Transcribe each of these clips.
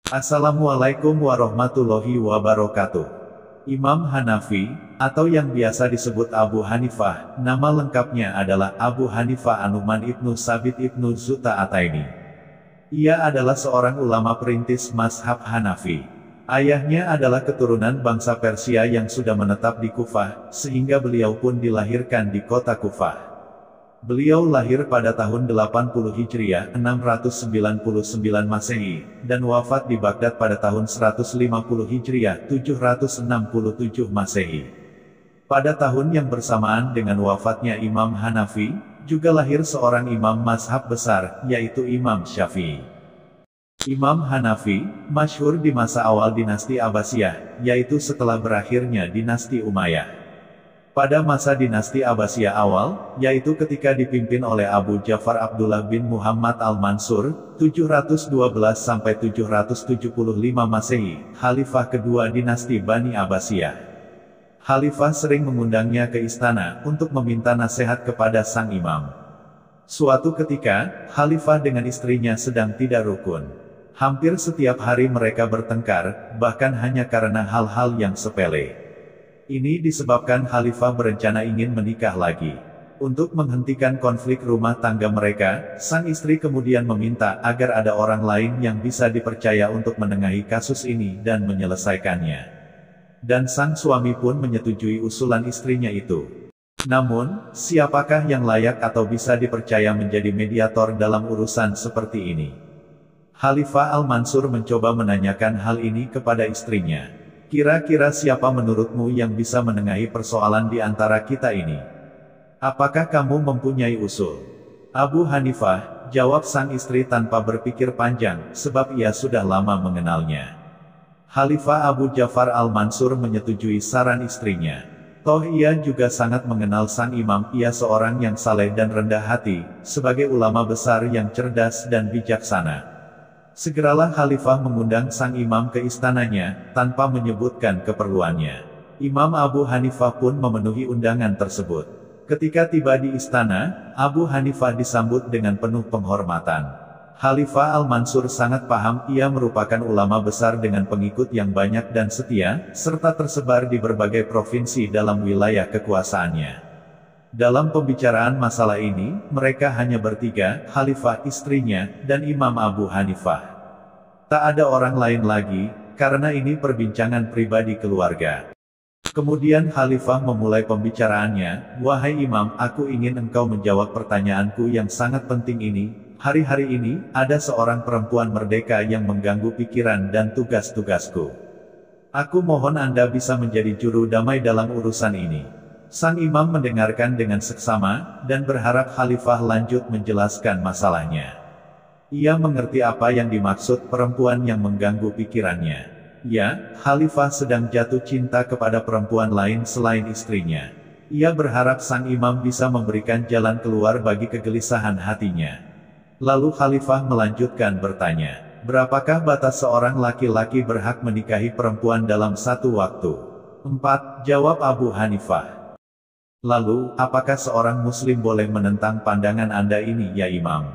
Assalamualaikum warahmatullahi wabarakatuh. Imam Hanafi, atau yang biasa disebut Abu Hanifah, nama lengkapnya adalah Abu Hanifah An-Nu'man ibnu Sabit ibnu Zuta At-Taimi. Ia adalah seorang ulama perintis mazhab Hanafi. Ayahnya adalah keturunan bangsa Persia yang sudah menetap di Kufah, sehingga beliau pun dilahirkan di kota Kufah. Beliau lahir pada tahun 80 Hijriah 699 Masehi, dan wafat di Baghdad pada tahun 150 Hijriah 767 Masehi. Pada tahun yang bersamaan dengan wafatnya Imam Hanafi, juga lahir seorang imam mazhab besar, yaitu Imam Syafi'i. Imam Hanafi, masyhur di masa awal dinasti Abbasiyah, yaitu setelah berakhirnya dinasti Umayyah. Pada masa dinasti Abbasiyah awal, yaitu ketika dipimpin oleh Abu Ja'far Abdullah bin Muhammad Al-Mansur, 712–775 Masehi, Khalifah kedua dinasti Bani Abbasiyah. Khalifah sering mengundangnya ke istana, untuk meminta nasihat kepada sang imam. Suatu ketika, Khalifah dengan istrinya sedang tidak rukun. Hampir setiap hari mereka bertengkar, bahkan hanya karena hal-hal yang sepele. Ini disebabkan Khalifah berencana ingin menikah lagi. Untuk menghentikan konflik rumah tangga mereka, sang istri kemudian meminta agar ada orang lain yang bisa dipercaya untuk menengahi kasus ini dan menyelesaikannya. Dan sang suami pun menyetujui usulan istrinya itu. Namun, siapakah yang layak atau bisa dipercaya menjadi mediator dalam urusan seperti ini? Khalifah Al-Mansur mencoba menanyakan hal ini kepada istrinya. Kira-kira siapa menurutmu yang bisa menengahi persoalan di antara kita ini? Apakah kamu mempunyai usul? Abu Hanifah, jawab sang istri tanpa berpikir panjang, sebab ia sudah lama mengenalnya. Khalifah Abu Ja'far Al-Mansur menyetujui saran istrinya. Toh ia juga sangat mengenal sang imam, ia seorang yang saleh dan rendah hati, sebagai ulama besar yang cerdas dan bijaksana. Segeralah Khalifah mengundang sang imam ke istananya, tanpa menyebutkan keperluannya. Imam Abu Hanifah pun memenuhi undangan tersebut. Ketika tiba di istana, Abu Hanifah disambut dengan penuh penghormatan. Khalifah Al-Mansur sangat paham, ia merupakan ulama besar dengan pengikut yang banyak dan setia, serta tersebar di berbagai provinsi dalam wilayah kekuasaannya. Dalam pembicaraan masalah ini, mereka hanya bertiga, Khalifah, istrinya, dan Imam Abu Hanifah. Tak ada orang lain lagi, karena ini perbincangan pribadi keluarga. Kemudian Khalifah memulai pembicaraannya, "Wahai Imam, aku ingin engkau menjawab pertanyaanku yang sangat penting ini. Hari-hari ini, ada seorang perempuan merdeka yang mengganggu pikiran dan tugas-tugasku. Aku mohon Anda bisa menjadi juru damai dalam urusan ini." Sang imam mendengarkan dengan seksama, dan berharap Khalifah lanjut menjelaskan masalahnya. Ia mengerti apa yang dimaksud perempuan yang mengganggu pikirannya. Ya, Khalifah sedang jatuh cinta kepada perempuan lain selain istrinya. Ia berharap sang imam bisa memberikan jalan keluar bagi kegelisahan hatinya. Lalu Khalifah melanjutkan bertanya, "Berapakah batas seorang laki-laki berhak menikahi perempuan dalam satu waktu?" 4. Jawab Abu Hanifah. "Lalu, apakah seorang muslim boleh menentang pandangan Anda ini ya Imam?"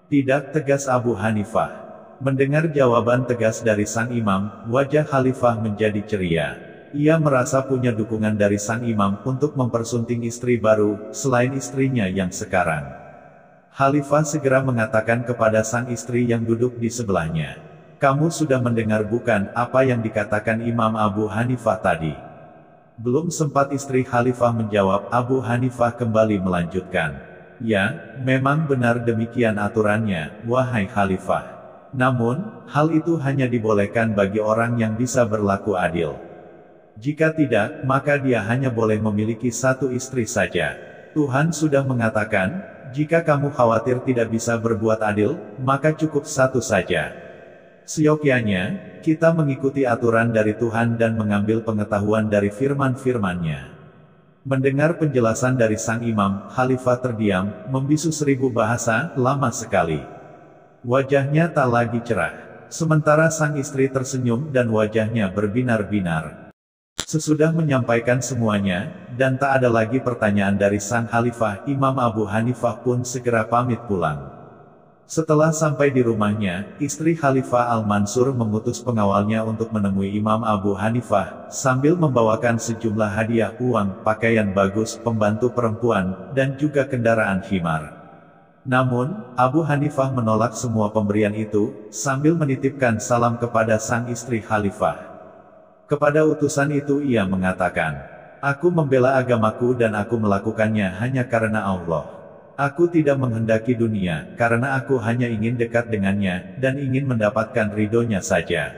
"Tidak," tegas Abu Hanifah. Mendengar jawaban tegas dari sang imam, wajah Khalifah menjadi ceria. Ia merasa punya dukungan dari sang imam untuk mempersunting istri baru, selain istrinya yang sekarang. Khalifah segera mengatakan kepada sang istri yang duduk di sebelahnya, "Kamu sudah mendengar bukan apa yang dikatakan Imam Abu Hanifah tadi?" Belum sempat istri Khalifah menjawab, Abu Hanifah kembali melanjutkan, "Ya, memang benar demikian aturannya, wahai Khalifah. Namun, hal itu hanya dibolehkan bagi orang yang bisa berlaku adil. Jika tidak, maka dia hanya boleh memiliki satu istri saja. Tuhan sudah mengatakan, jika kamu khawatir tidak bisa berbuat adil, maka cukup satu saja. Seyogyanya, kita mengikuti aturan dari Tuhan dan mengambil pengetahuan dari firman-firman-Nya." Mendengar penjelasan dari sang imam, Khalifah terdiam, membisu 1000 bahasa, lama sekali. Wajahnya tak lagi cerah. Sementara sang istri tersenyum dan wajahnya berbinar-binar. Sesudah menyampaikan semuanya, dan tak ada lagi pertanyaan dari sang Khalifah, Imam Abu Hanifah pun segera pamit pulang. Setelah sampai di rumahnya, istri Khalifah Al-Mansur mengutus pengawalnya untuk menemui Imam Abu Hanifah, sambil membawakan sejumlah hadiah uang, pakaian bagus, pembantu perempuan, dan juga kendaraan khimar. Namun, Abu Hanifah menolak semua pemberian itu, sambil menitipkan salam kepada sang istri Khalifah. Kepada utusan itu ia mengatakan, "Aku membela agamaku dan aku melakukannya hanya karena Allah. Aku tidak menghendaki dunia, karena aku hanya ingin dekat dengannya, dan ingin mendapatkan ridhonya saja."